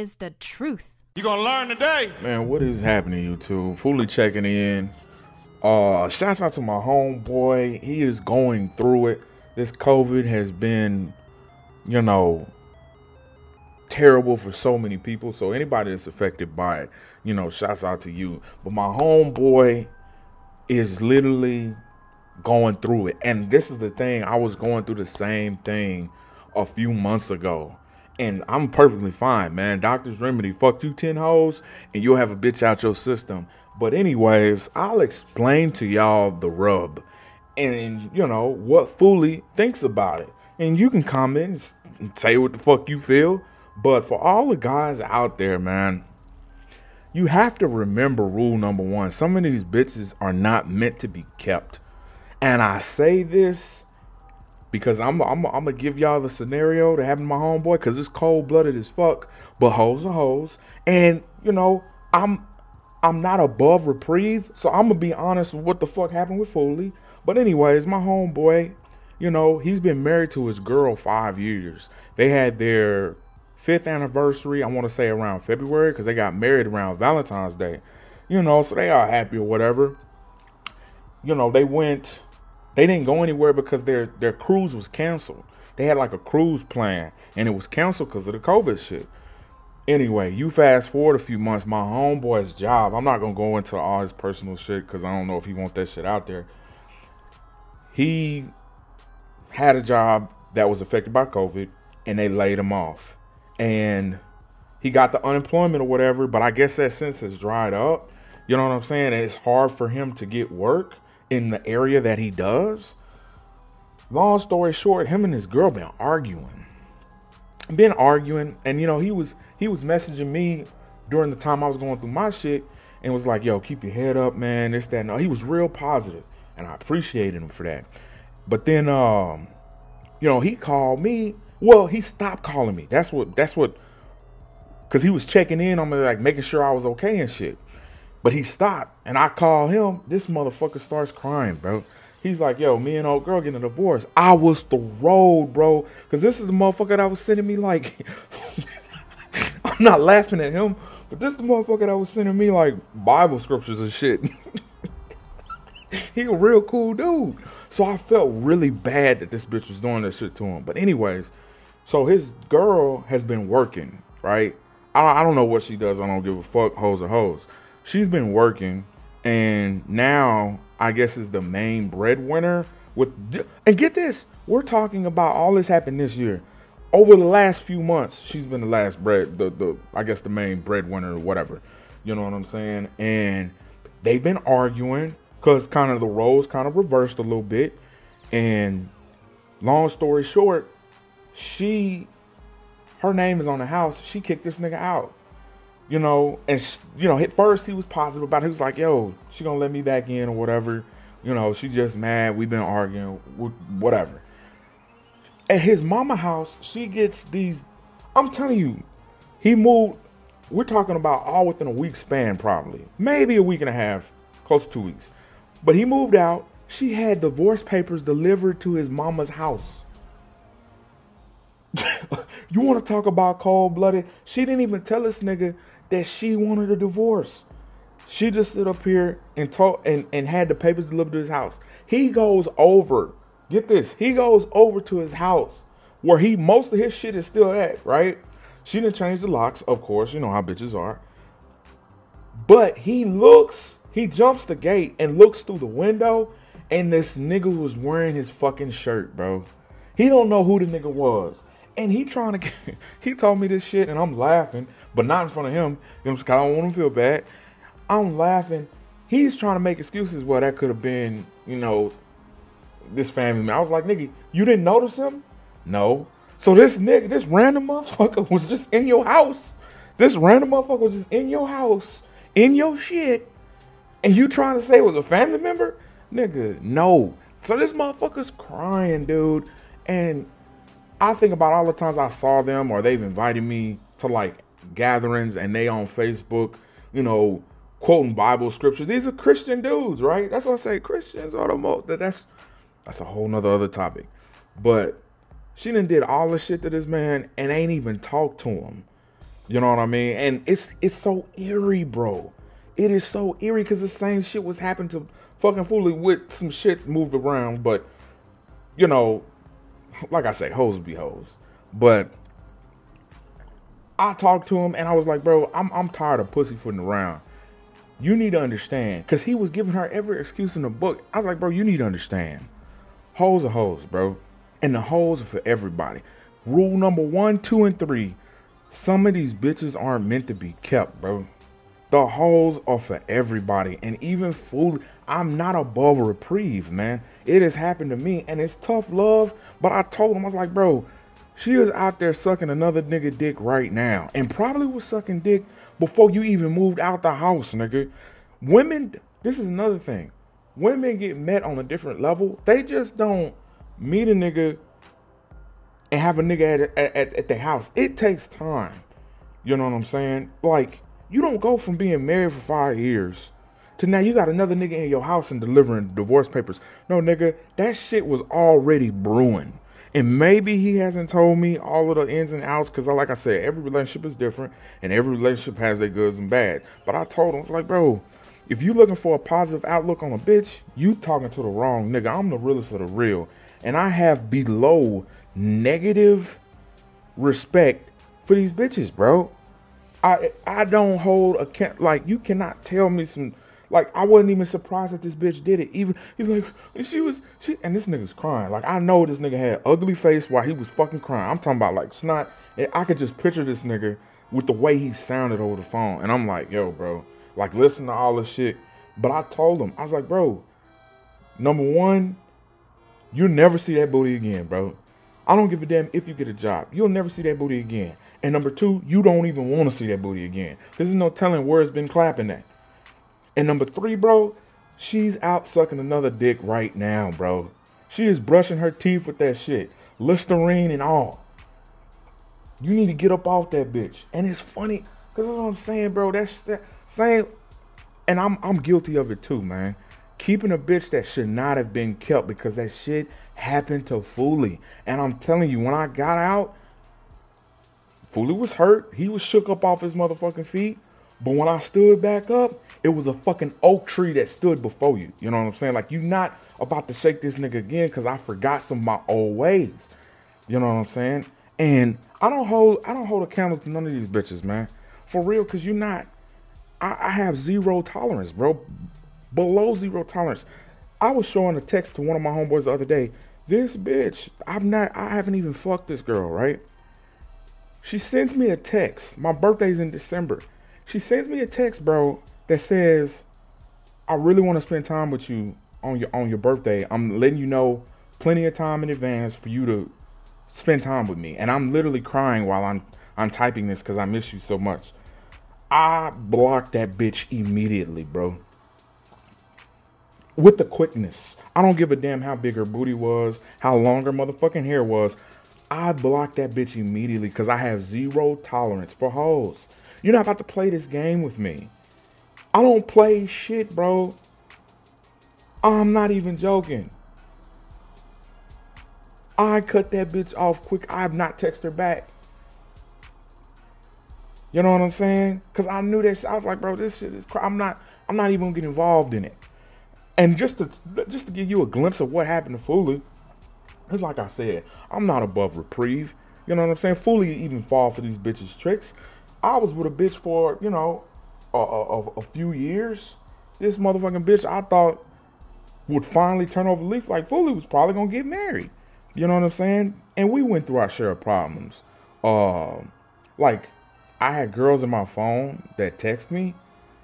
is the truth. You gonna learn today. Man, what is happening, YouTube? FooLy checking in. Shouts out to my homeboy. He is going through it. This COVID has been, you know, terrible for so many people. So anybody that's affected by it, you know, shouts out to you. But my homeboy is literally going through it. And this is the thing. I was going through the same thing a few months ago. And I'm perfectly fine, man. Doctor's remedy. Fuck you 10 hoes and you'll have a bitch out your system. But anyways, I'll explain to y'all the rub. And, you know, what FooLy thinks about it. And you can comment and say what the fuck you feel. But for all the guys out there, man, you have to remember rule number one. Some of these bitches are not meant to be kept. And I say this because I'm gonna give y'all the scenario that happened to my homeboy, because it's cold-blooded as fuck. But hoes are hoes. And, you know, I'm not above reprieve. So I'm gonna be honest with what the fuck happened with FooLy. But anyways, my homeboy, you know, he's been married to his girl 5 years. They had their 5th anniversary, I want to say around February, because they got married around Valentine's Day. You know, so they are happy or whatever. You know, they didn't go anywhere because their cruise was canceled. They had like a cruise plan, and it was canceled because of the COVID shit. Anyway, you fast forward a few months, my homeboy's job, I'm not going to go into all his personal shit because I don't know if he wants that shit out there. He had a job that was affected by COVID, and they laid him off. And he got the unemployment or whatever, but I guess that since has dried up. You know what I'm saying? And it's hard for him to get work in the area that he does. Long story short, him and his girl been arguing. And, you know, he was messaging me during the time I was going through my shit and was like, yo, keep your head up, man, this, that, no. He was real positive, and I appreciated him for that. But then, you know, he called me. Well, he stopped calling me. That's what, because he was checking in on me, like making sure I was okay and shit. But he stopped, and I call him. This motherfucker starts crying, bro. He's like, yo, me and old girl getting a divorce. I was thrilled, bro, because this is the motherfucker that was sending me like, I'm not laughing at him, but this is the motherfucker that was sending me like Bible scriptures and shit. He a real cool dude. So I felt really bad that this bitch was doing that shit to him. But anyways, so his girl has been working, right? I don't know what she does. I don't give a fuck. Hoes are hoes. She's been working, and now I guess is the main breadwinner. And get this, we're talking about all this happened this year. Over the last few months, she's been I guess the main breadwinner or whatever. You know what I'm saying? And they've been arguing because kind of the roles kind of reversed a little bit. And long story short, her name is on the house. She kicked this nigga out, you know, and you know, at first he was positive about it. He was like, yo, she gonna let me back in or whatever. You know, she just mad. We've been arguing, whatever. At his mama house, she gets these, I'm telling you, he moved, we're talking about all within a week span, probably, maybe a week and a half, close to 2 weeks. But he moved out. She had divorce papers delivered to his mama's house. You want to talk about cold-blooded? She didn't even tell this nigga that she wanted a divorce. She just stood up here and had the papers delivered to his house. He goes over, get this, he goes over to his house where most of his shit is still at, right? She didn't change the locks, of course, you know how bitches are. But he jumps the gate and looks through the window, and this nigga was wearing his fucking shirt, bro. He don't know who the nigga was. And he told me this shit, and I'm laughing, but not in front of him. You know, I don't want him to feel bad. I'm laughing. He's trying to make excuses. Well, that could have been, you know, this family man. I was like, nigga, you didn't notice him? No. So this nigga, this random motherfucker was just in your house. This random motherfucker was just in your house, in your shit, and you trying to say it was a family member? Nigga, no. So this motherfucker's crying, dude, and I think about all the times I saw them or they've invited me to like gatherings and they on Facebook, you know, quoting Bible scriptures. These are Christian dudes, right? That's what I say. Christians are the most, that's a whole nother other topic. But she done did all the shit to this man and ain't even talked to him. You know what I mean? And it's so eerie, bro. It is so eerie because the same shit was happening to fucking FooLy with some shit moved around. But, you know, like I say, hoes be hoes. But I talked to him and I was like, bro, I'm tired of pussyfooting around. You need to understand. Because he was giving her every excuse in the book. I was like, bro, you need to understand. Hoes are hoes, bro. And the hoes are for everybody. Rule number 1, 2, and 3. Some of these bitches aren't meant to be kept, bro. The hoes are for everybody. And even FooLy, I'm not above a reprieve, man. It has happened to me. And it's tough love. But I told him, I was like, bro, she is out there sucking another nigga dick right now. And probably was sucking dick before you even moved out the house, nigga. Women, this is another thing. Women get met on a different level. They just don't meet a nigga and have a nigga at their house. It takes time. You know what I'm saying? Like, you don't go from being married for 5 years to now you got another nigga in your house and delivering divorce papers. No, nigga, that shit was already brewing. And maybe he hasn't told me all of the ins and outs because, like I said, every relationship is different and every relationship has their goods and bads. But I told him, I was like, bro, if you looking for a positive outlook on a bitch, you talking to the wrong nigga. I'm the realest of the real. And I have below negative respect for these bitches, bro. I don't hold a like, you cannot tell me some, like, I wasn't even surprised that this bitch did it. Even he's like, and this nigga's crying. Like, I know this nigga had ugly face while he was fucking crying. I'm talking about like snot. And I could just picture this nigga with the way he sounded over the phone. And I'm like, yo, bro, like, listen to all this shit. But I told him, I was like, bro, number 1, you'll never see that booty again, bro. I don't give a damn if you get a job. You'll never see that booty again. And number 2, you don't even want to see that booty again. There's no telling where it's been clapping at. And number 3, bro, she's out sucking another dick right now, bro. She is brushing her teeth with that shit. Listerine and all. You need to get up off that bitch. And it's funny, because that's what I'm saying, bro. That's that same. And I'm guilty of it too, man. Keeping a bitch that should not have been kept because that shit happened to FooLy. And I'm telling you, when I got out, FooLy was hurt. He was shook up off his motherfucking feet. But when I stood back up, it was a fucking oak tree that stood before you. You know what I'm saying? Like, you're not about to shake this nigga again because I forgot some of my old ways. You know what I'm saying? And I don't hold a candle to none of these bitches, man. For real, because you're not. I have zero tolerance, bro. Below zero tolerance. I was showing a text to one of my homeboys the other day. This bitch, I haven't even fucked this girl, right? She sends me a text. My birthday's in December. She sends me a text, bro, that says, I really want to spend time with you on your birthday. I'm letting you know plenty of time in advance for you to spend time with me. And I'm literally crying while I'm typing this because I miss you so much. I blocked that bitch immediately, bro. With the quickness. I don't give a damn how big her booty was, how long her motherfucking hair was. I blocked that bitch immediately because I have zero tolerance for hoes. You're not about to play this game with me. I don't play shit, bro. I'm not even joking. I cut that bitch off quick. I have not texted her back. You know what I'm saying? Because I knew that. I was like, bro, this shit is. I'm not even gonna get involved in it. And just to give you a glimpse of what happened to FooLy, it's like I said, I'm not above reprieve. You know what I'm saying? FooLy even fall for these bitches' tricks. I was with a bitch for, you know, a few years. This motherfucking bitch I thought would finally turn over the leaf. Like, FooLy was probably gonna get married. You know what I'm saying? And we went through our share of problems. Like, I had girls in my phone that text me,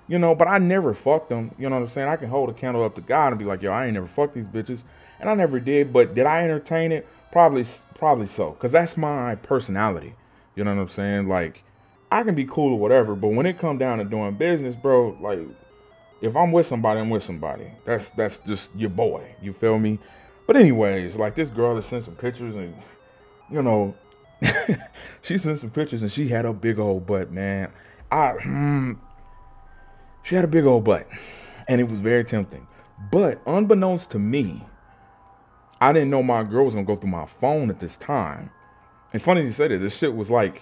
you know, but I never fucked them. You know what I'm saying? I can hold a candle up to God and be like, yo, I ain't never fucked these bitches. And I never did, but did I entertain it? Probably so. Because that's my personality. You know what I'm saying? Like, I can be cool or whatever, but when it come down to doing business, bro, like, if I'm with somebody, I'm with somebody. That's just your boy. You feel me? But anyways, like, this girl that sent some pictures and, you know, she sent some pictures and she had a big old butt, man. She had a big old butt and it was very tempting. But unbeknownst to me, I didn't know my girl was gonna go through my phone at this time. And funny you said it, this shit was like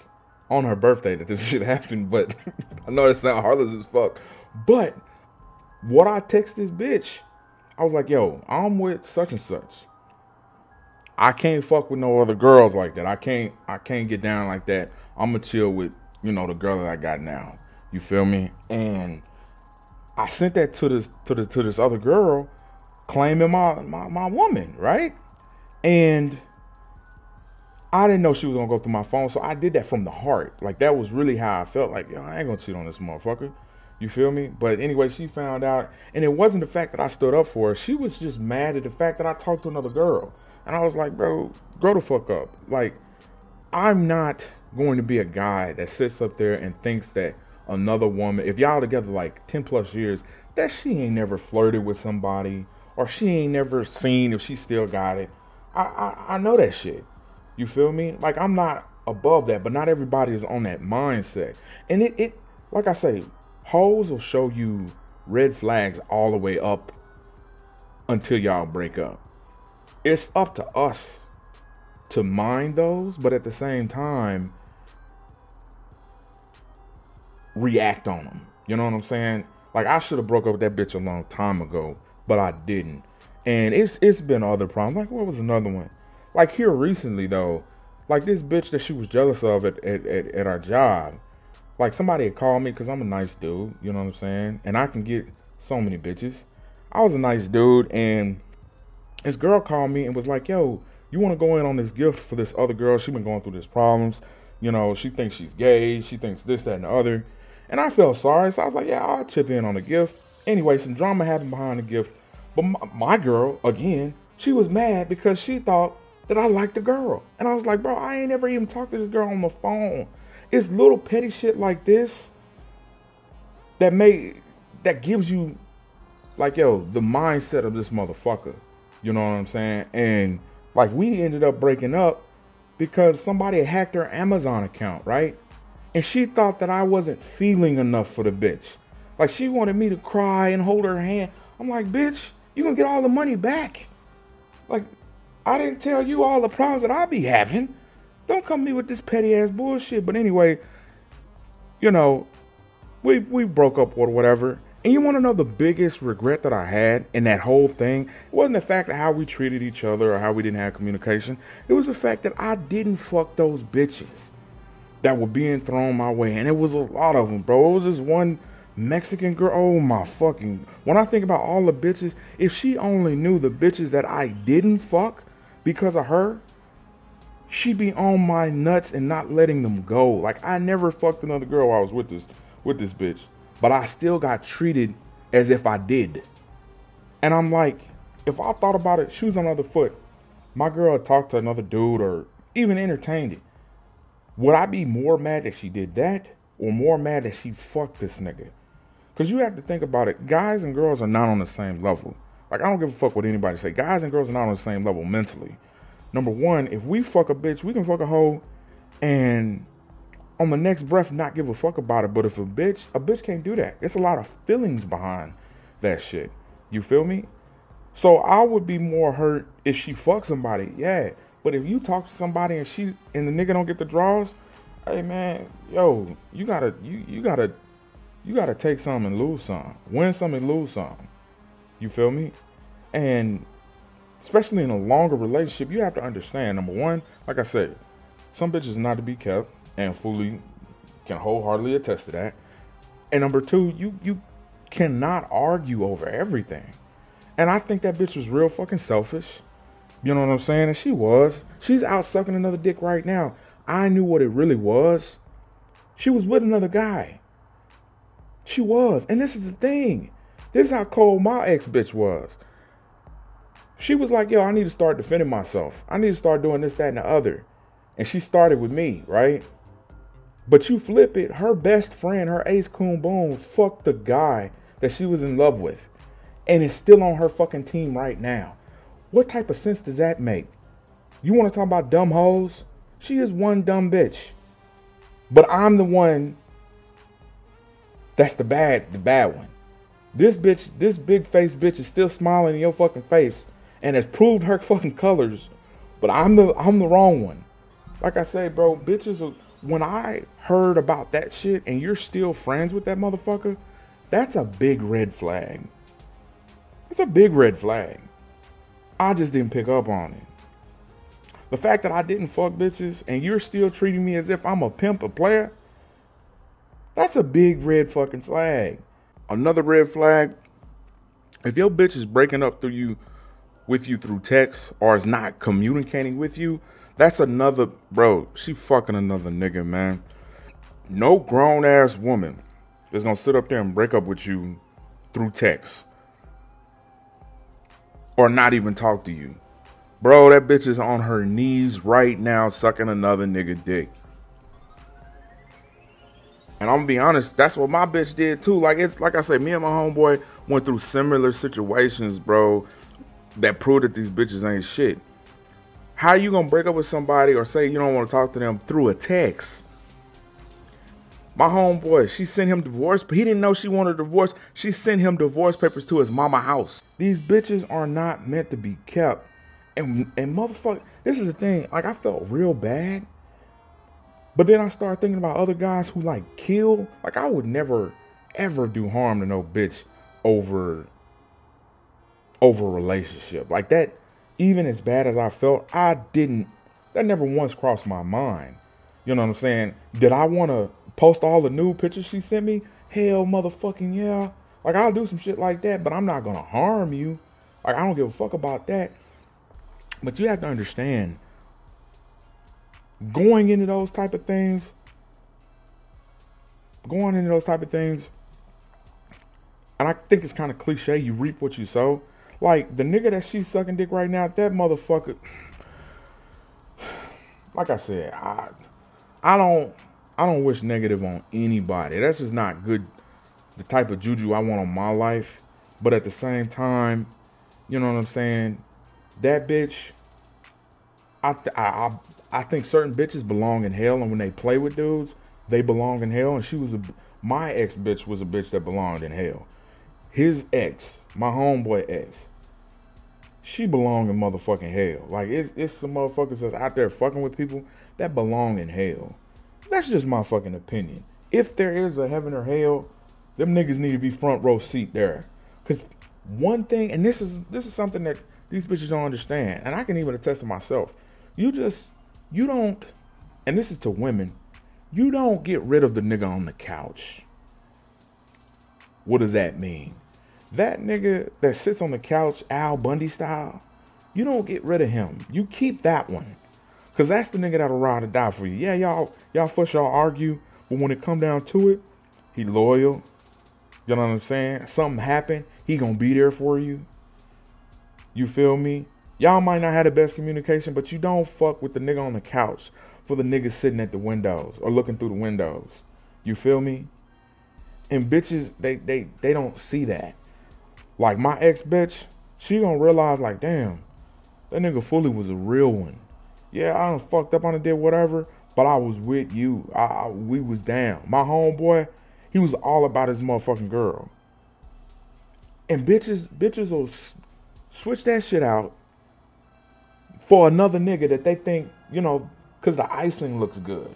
on her birthday that this shit happened, but I know it's not heartless as fuck. But what I text this bitch, I was like, yo, I'm with such and such. I can't fuck with no other girls like that. I can't get down like that. I'ma chill with, you know, the girl that I got now. You feel me? And I sent that to this other girl, claiming my woman, right? And I didn't know she was gonna go through my phone, so I did that from the heart. Like, that was really how I felt. Like, yo, I ain't gonna cheat on this motherfucker. You feel me? But anyway, she found out, and it wasn't the fact that I stood up for her. She was just mad at the fact that I talked to another girl. And I was like, bro, grow the fuck up. Like, I'm not going to be a guy that sits up there and thinks that another woman, if y'all together like 10 plus years, that she ain't never flirted with somebody, or she ain't never seen if she still got it. I know that shit. You feel me? Like, I'm not above that, but not everybody is on that mindset. And it like I say, hoes will show you red flags all the way up until y'all break up. It's up to us to mind those, but at the same time, react on them. You know what I'm saying? Like, I should have broke up with that bitch a long time ago, but I didn't. And it's been other problems. Like, what was another one? Like, here recently though, like this bitch that she was jealous of at our job. Like, somebody had called me because I'm a nice dude, you know what I'm saying? And I can get so many bitches. I was a nice dude, and this girl called me and was like, yo, you want to go in on this gift for this other girl? She been going through these problems. You know, she thinks she's gay. She thinks this, that, and the other. And I felt sorry, so I was like, yeah, I'll chip in on the gift. Anyway, some drama happened behind the gift. But my girl, again, she was mad because she thought that I liked the girl. And I was like, bro, I ain't never even talked to this girl on the phone. It's little petty shit like this that gives you, like, yo, the mindset of this motherfucker. You know what I'm saying? And like, we ended up breaking up because somebody had hacked her Amazon account, right? And she thought that I wasn't feeling enough for the bitch. Like, she wanted me to cry and hold her hand. I'm like, bitch, you gonna get all the money back. Like, I didn't tell you all the problems that I be having. Don't come to me with this petty ass bullshit. But anyway, you know, we broke up or whatever. And you want to know the biggest regret that I had in that whole thing? It wasn't the fact of how we treated each other or how we didn't have communication. It was the fact that I didn't fuck those bitches that were being thrown my way. And it was a lot of them, bro. It was this one Mexican girl. Oh my fucking. When I think about all the bitches, if she only knew the bitches that I didn't fuck because of her, she'd be on my nuts and not letting them go. Like, I never fucked another girl while I was with this bitch. But I still got treated as if I did. And I'm like, if I thought about it, shoes on the other foot, my girl had talked to another dude or even entertained it, would I be more mad that she did that or more mad that she fucked this nigga? Because you have to think about it. Guys and girls are not on the same level. Like, I don't give a fuck what anybody say. Guys and girls are not on the same level mentally. Number one, if we fuck a bitch, we can fuck a hoe and on the next breath not give a fuck about it. But if a bitch can't do that. It's a lot of feelings behind that shit. You feel me? So I would be more hurt if she fucked somebody, yeah. But if you talk to somebody and the nigga don't get the draws, hey man, yo, you gotta take some and lose some. Win some and lose some. You feel me? And especially in a longer relationship, you have to understand, number one, like I said, some bitches are not to be kept. And FooLy can wholeheartedly attest to that. And number two, you cannot argue over everything. And I think that bitch was real fucking selfish. You know what I'm saying? And she was. She's out sucking another dick right now. I knew what it really was. She was with another guy. She was. And this is the thing. This is how cold my ex-bitch was. She was like, yo, I need to start defending myself. I need to start doing this, that, and the other. And she started with me, right? But you flip it, her best friend, her ace coon boom, fucked the guy that she was in love with. And is still on her fucking team right now. What type of sense does that make? You want to talk about dumb hoes? She is one dumb bitch. But I'm the one that's the bad one. This bitch, this big face bitch is still smiling in your fucking face and has proved her fucking colors. But I'm the wrong one. Like I say, bro, bitches are, when I heard about that shit and you're still friends with that motherfucker, that's a big red flag. It's a big red flag. I just didn't pick up on it. The fact that I didn't fuck bitches and you're still treating me as if I'm a pimp, a player, that's a big red fucking flag. Another red flag, if your bitch is breaking up with you through text or is not communicating with you, that's another, bro, she fucking another nigga, man. No grown ass woman is gonna sit up there and break up with you through text or not even talk to you. Bro, that bitch is on her knees right now sucking another nigga dick. And I'm gonna be honest, that's what my bitch did too. Like I said, me and my homeboy went through similar situations, bro, that proved that these bitches ain't shit. How you gonna break up with somebody or say you don't want to talk to them through a text? My homeboy, she sent him divorce, but he didn't know she wanted a divorce. She sent him divorce papers to his mama house. These bitches are not meant to be kept. And motherfucker, this is the thing. Like, I felt real bad. But then I started thinking about other guys who like kill. Like, I would never, ever do harm to no bitch over a relationship. Like that, even as bad as I felt, that never once crossed my mind. You know what I'm saying? Did I want to post all the nude pictures she sent me? Hell motherfucking yeah. Like, I'll do some shit like that, but I'm not going to harm you. Like, I don't give a fuck about that. But you have to understand, going into those type of things, and I think it's kind of cliche, you reap what you sow. Like, the nigga that she's sucking dick right now, that motherfucker, like I said, I don't wish negative on anybody. That's just not good, the type of juju I want on my life. But at the same time, you know what I'm saying? That bitch, I think certain bitches belong in hell, and when they play with dudes, they belong in hell. And my ex bitch was a bitch that belonged in hell. His ex, my homeboy ex, she belonged in motherfucking hell. Like, it's some motherfuckers that's out there fucking with people that belong in hell. That's just my fucking opinion. If there is a heaven or hell, them niggas need to be front row seat there. Cause one thing, and this is something that these bitches don't understand, and I can even attest to myself. You don't, and this is to women, you don't get rid of the nigga on the couch. What does that mean? That nigga that sits on the couch, Al Bundy style, you don't get rid of him. You keep that one. Cause that's the nigga that'll ride or die for you. Yeah, y'all fuss, y'all argue, but when it come down to it, he loyal. You know what I'm saying? Something happened, he gonna be there for you. You feel me? Y'all might not have the best communication, but you don't fuck with the nigga on the couch for the nigga sitting at the windows or looking through the windows. You feel me? And bitches, they don't see that. Like my ex bitch, she gonna realize like, damn, that nigga FooLy was a real one. Yeah, I done fucked up on it, did whatever, but I was with you. We was down. My homeboy, he was all about his motherfucking girl. And bitches will switch that shit out for another nigga that they think, you know, because the icing looks good.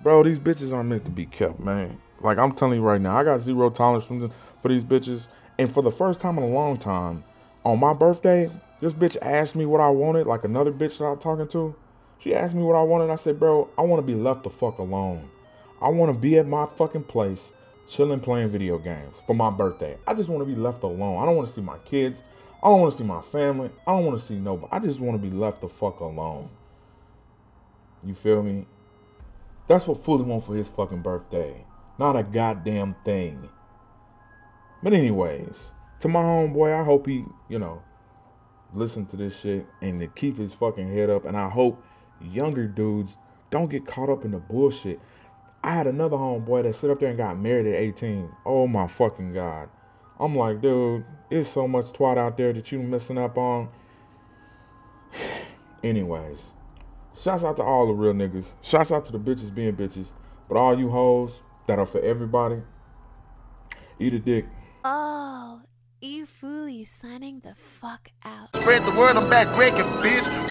Bro, these bitches aren't meant to be kept, man. Like, I'm telling you right now, I got zero tolerance for these bitches. And for the first time in a long time, on my birthday, this bitch asked me what I wanted, like another bitch that I was talking to. She asked me what I wanted, and I said, bro, I want to be left the fuck alone. I want to be at my fucking place, chilling, playing video games for my birthday. I just want to be left alone. I don't want to see my kids. I don't want to see my family. I don't want to see nobody. I just want to be left the fuck alone. You feel me? That's what FooLy wants for his fucking birthday. Not a goddamn thing. But anyways, to my homeboy, I hope he, you know, listen to this shit and to keep his fucking head up. And I hope younger dudes don't get caught up in the bullshit. I had another homeboy that sit up there and got married at 18. Oh my fucking God. I'm like, dude, there's so much twat out there that you missing up on. Anyways, shouts out to all the real niggas. Shouts out to the bitches being bitches. But all you hoes that are for everybody, eat a dick. Oh, E FooLy signing the fuck out. Spread the word, I'm back breaking, bitch.